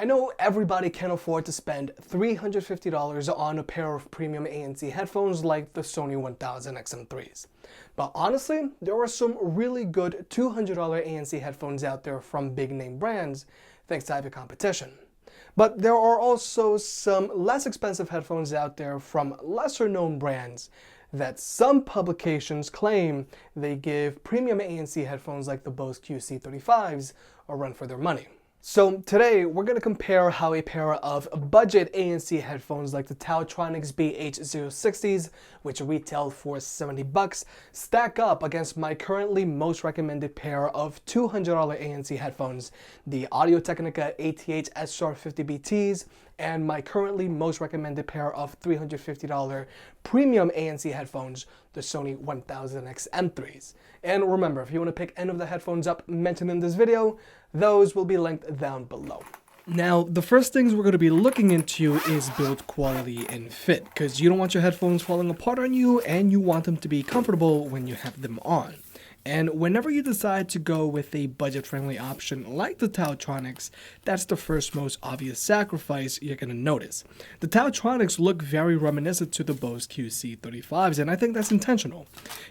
I know everybody can afford to spend $350 on a pair of premium ANC headphones like the Sony 1000 XM3s. But honestly, there are some really good $200 ANC headphones out there from big name brands, thanks to heavy competition. But there are also some less expensive headphones out there from lesser known brands that some publications claim they give premium ANC headphones like the Bose QC35s a run for their money. So today we're going to compare how a pair of budget ANC headphones like the Audio-Technica BH060s, which retail for $70, stack up against my currently most recommended pair of $200 ANC headphones, the Audio-Technica ATH SR50BTs, and my currently most recommended pair of $350 premium ANC headphones, the Sony 1000 XM3s. And remember, if you want to pick any of the headphones up mentioned in this video, those will be linked down below. Now, the first things we're going to be looking into is build quality and fit, because you don't want your headphones falling apart on you and you want them to be comfortable when you have them on. And whenever you decide to go with a budget-friendly option like the Audio-Technica, that's the first most obvious sacrifice you're going to notice. The Audio-Technica look very reminiscent to the Bose QC35s, and I think that's intentional.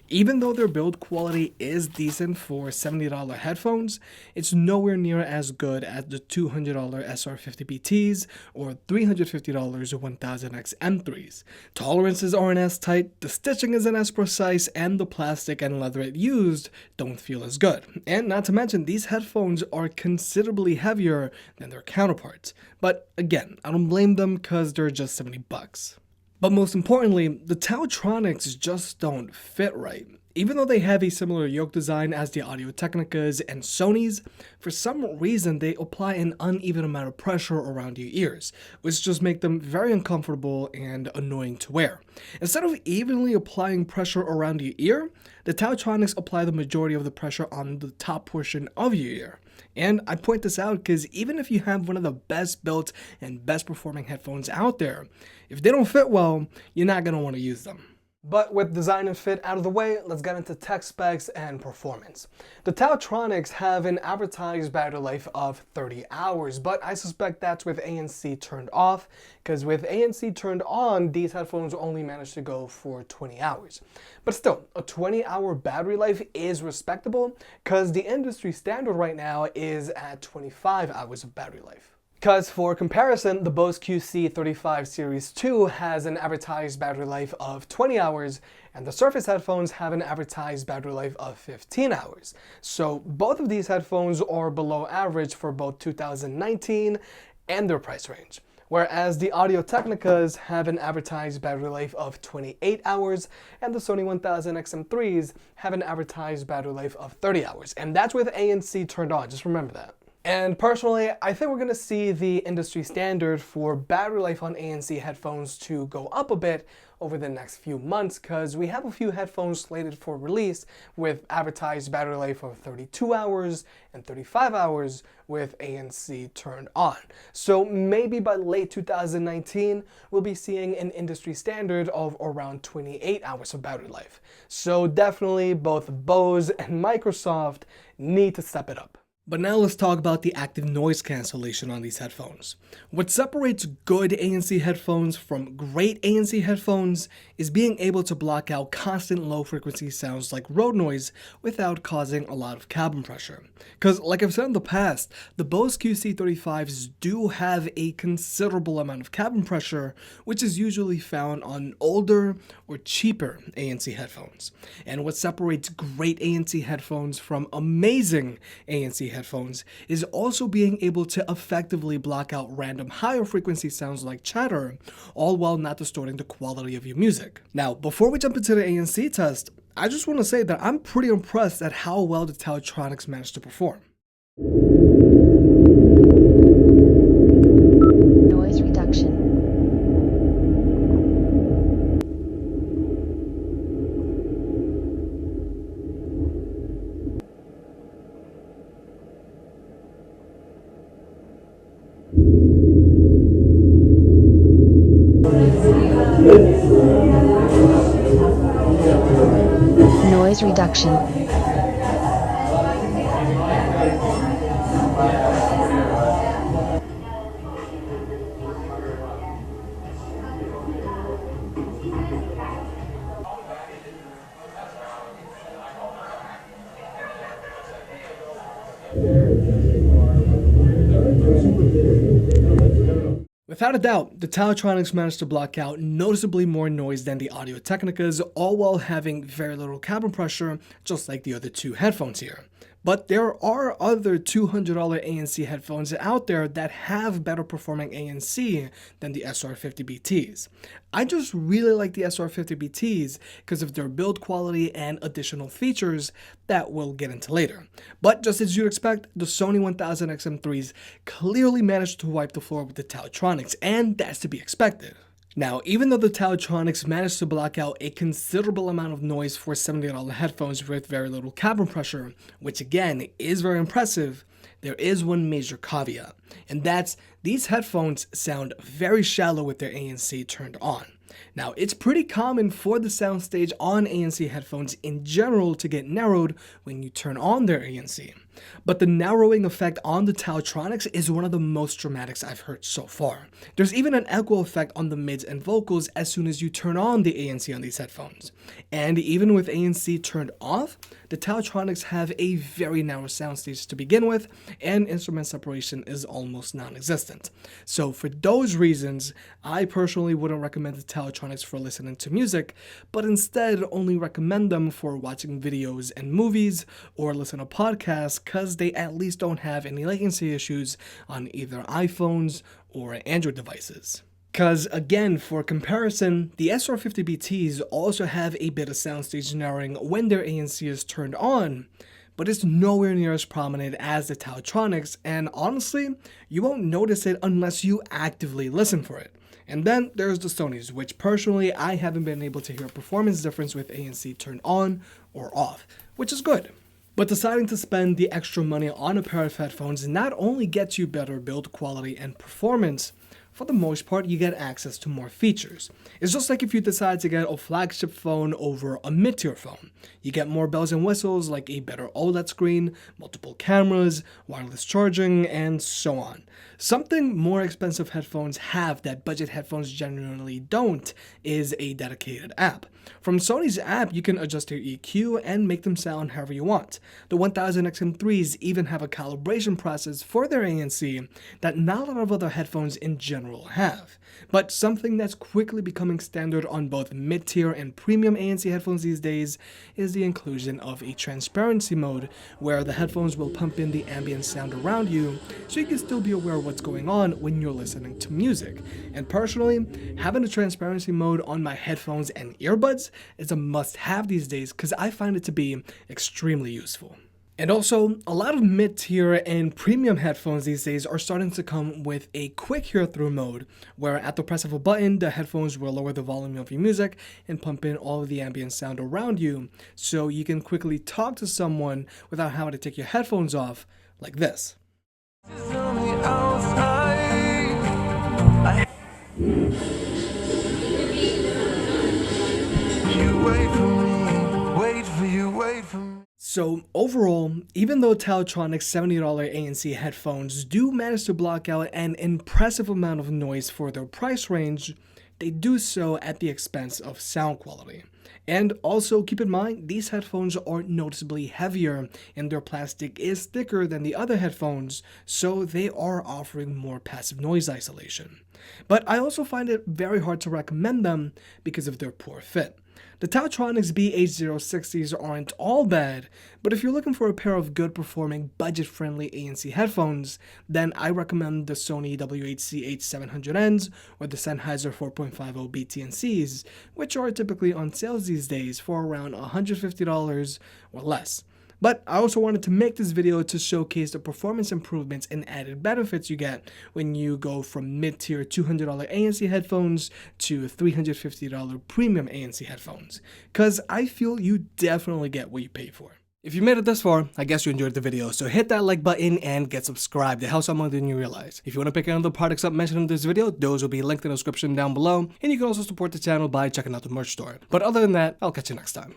Even though their build quality is decent for $70 headphones, it's nowhere near as good as the $200 SR50BTs or $350 1000 XM3s. Tolerances aren't as tight, the stitching isn't as precise, and the plastic and leather it used don't feel as good. And not to mention, these headphones are considerably heavier than their counterparts. But again, I don't blame them because they're just $70. But most importantly, the Audio-Technica just don't fit right. Even though they have a similar yoke design as the Audio-Technicas and Sonys, for some reason they apply an uneven amount of pressure around your ears, which just make them very uncomfortable and annoying to wear. Instead of evenly applying pressure around your ear, the Audio-Technica apply the majority of the pressure on the top portion of your ear. And I point this out because even if you have one of the best built and best performing headphones out there, if they don't fit well, you're not going to want to use them. But with design and fit out of the way, let's get into tech specs and performance. The Audio-Technica have an advertised battery life of 30 hours, but I suspect that's with ANC turned off, because with ANC turned on, these headphones only manage to go for 20 hours. But still, a 20-hour battery life is respectable, because the industry standard right now is at 25 hours of battery life. Because for comparison, the Bose QC35 Series 2 has an advertised battery life of 20 hours, and the Surface headphones have an advertised battery life of 15 hours. So both of these headphones are below average for both 2019 and their price range. Whereas the Audio-Technicas have an advertised battery life of 28 hours, and the Sony 1000 XM3s have an advertised battery life of 30 hours. And that's with ANC turned on, just remember that. And personally, I think we're going to see the industry standard for battery life on ANC headphones to go up a bit over the next few months, because we have a few headphones slated for release with advertised battery life of 32 hours and 35 hours with ANC turned on. So maybe by late 2019, we'll be seeing an industry standard of around 28 hours of battery life. So definitely both Bose and Microsoft need to step it up. But now let's talk about the active noise cancellation on these headphones. What separates good ANC headphones from great ANC headphones is being able to block out constant low frequency sounds like road noise without causing a lot of cabin pressure. Because like I've said in the past, the Bose QC35s do have a considerable amount of cabin pressure, which is usually found on older or cheaper ANC headphones. And what separates great ANC headphones from amazing ANC headphones is also being able to effectively block out random higher frequency sounds like chatter, all while not distorting the quality of your music. Now, before we jump into the ANC test, I just want to say that I'm pretty impressed at how well the Audio-Technica managed to perform. Noise reduction. Noise reduction. Without a doubt, the Audio-Technica managed to block out noticeably more noise than the Audio-Technicas, all while having very little cabin pressure, just like the other two headphones here. But there are other $200 ANC headphones out there that have better performing ANC than the SR50BTs. I just really like the SR50BTs because of their build quality and additional features that we'll get into later. But just as you'd expect, the Sony 1000XM3s clearly managed to wipe the floor with the Audio-Technica, and that's to be expected. Now, even though the Audio-Technica managed to block out a considerable amount of noise for $70 headphones with very little cabin pressure, which again is very impressive, there is one major caveat, and that's these headphones sound very shallow with their ANC turned on. Now, it's pretty common for the soundstage on ANC headphones in general to get narrowed when you turn on their ANC. But the narrowing effect on the Audio-Technica is one of the most dramatic I've heard so far. There's even an echo effect on the mids and vocals as soon as you turn on the ANC on these headphones. And even with ANC turned off, the Audio-Technica have a very narrow soundstage to begin with, and instrument separation is almost non-existent. So for those reasons, I personally wouldn't recommend the Audio-Technica for listening to music, but instead only recommend them for watching videos and movies or listen to podcasts, because they at least don't have any latency issues on either iPhones or Android devices. Because again, for comparison, the SR50BTs also have a bit of soundstage narrowing when their ANC is turned on, but it's nowhere near as prominent as the Audio-Technica, and honestly, you won't notice it unless you actively listen for it. And then there's the Sonys, which personally I haven't been able to hear a performance difference with ANC turned on or off, which is good. But deciding to spend the extra money on a pair of headphones not only gets you better build quality and performance, for the most part you get access to more features. It's just like if you decide to get a flagship phone over a mid-tier phone. You get more bells and whistles like a better OLED screen, multiple cameras, wireless charging, and so on. Something more expensive headphones have that budget headphones generally don't is a dedicated app. From Sony's app, you can adjust your EQ and make them sound however you want. The 1000XM3s even have a calibration process for their ANC that not a lot of other headphones in general have. But something that's quickly becoming standard on both mid-tier and premium ANC headphones these days is the inclusion of a transparency mode where the headphones will pump in the ambient sound around you so you can still be aware of what's going on when you're listening to music. And personally, having a transparency mode on my headphones and earbuds is a must-have these days because I find it to be extremely useful. And also, a lot of mid-tier and premium headphones these days are starting to come with a quick hear-through mode, where at the press of a button, the headphones will lower the volume of your music and pump in all of the ambient sound around you, so you can quickly talk to someone without having to take your headphones off, like this. So overall, even though Audio-Technica $70 ANC headphones do manage to block out an impressive amount of noise for their price range, they do so at the expense of sound quality. And also keep in mind, these headphones are noticeably heavier and their plastic is thicker than the other headphones, so they are offering more passive noise isolation. But I also find it very hard to recommend them because of their poor fit. The Audio-Technica BH060s aren't all bad, but if you're looking for a pair of good performing budget-friendly ANC headphones, then I recommend the Sony WH-CH700Ns or the Sennheiser 4.50 BTNCs, which are typically on sales these days for around $150 or less. But I also wanted to make this video to showcase the performance improvements and added benefits you get when you go from mid-tier $200 ANC headphones to $350 premium ANC headphones, because I feel you definitely get what you pay for. If you made it this far, I guess you enjoyed the video, so hit that like button and get subscribed. It helps out more than you realize. If you want to pick any of the products up mentioned in this video, those will be linked in the description down below, and you can also support the channel by checking out the merch store. But other than that, I'll catch you next time.